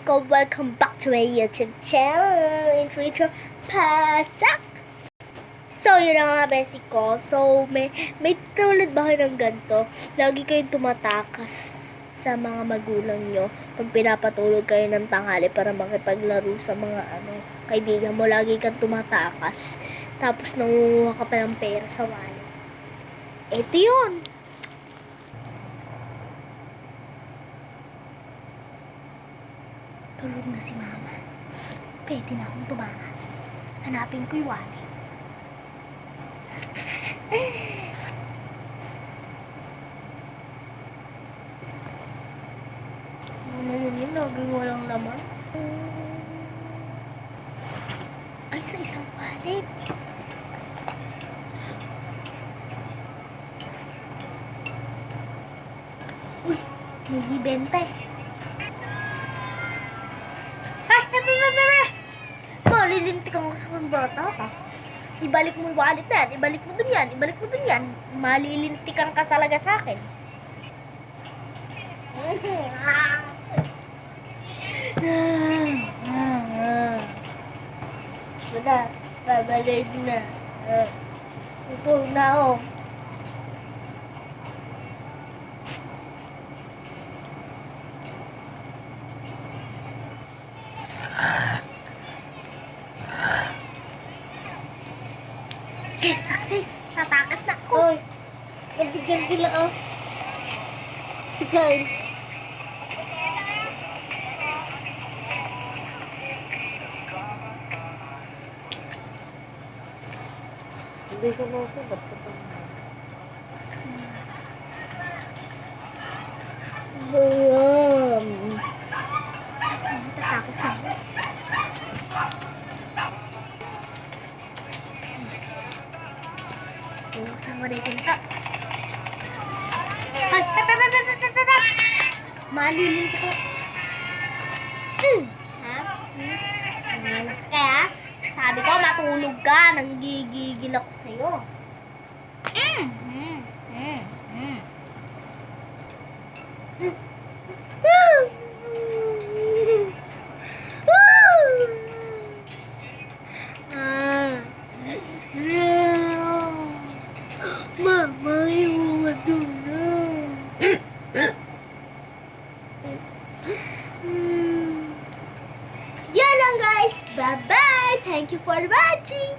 ko, welcome back to my YouTube channel, Intro Pasak. So, yun ang mga basic ko. So, may tulad ba kayo ng ganito? Lagi kayong tumatakas sa mga magulang nyo pag pinapatulog kayo ng tanghali para makipaglaro sa mga kaibigan mo. Lagi kang tumatakas. Tapos, nangunguha ka pa ng pera sa wallet. Ito yun. Tulog na si mama. Pwede na akong tumakas. Hanapin ko yung wallet. Ano yun? Laging walang laman. Ay, sa isang wallet. Uy, may hibente. Lilintikan ko sa bata ka. Ibalik mo yung wallet na yan. Ibalik mo dun yan. Ibalik mo dun yan. Malilintikan ka talaga sa akin. Ito na. Babalik na. Ito na ako. Yes, success! Tatakas na ako! Hoy! Nabigyan sila oh! Si Kyle! Hindi ko na ito, ba't ka pa Tatakas na ako. Buksan mo na yung pinto. Ay! Malilintik ko. Ha? Nanilas ka ha? Sabi ko matulog ka. Nanggigigil ako sa'yo. Mama, yung matulog. Yan lang guys. Bye-bye. Thank you for watching.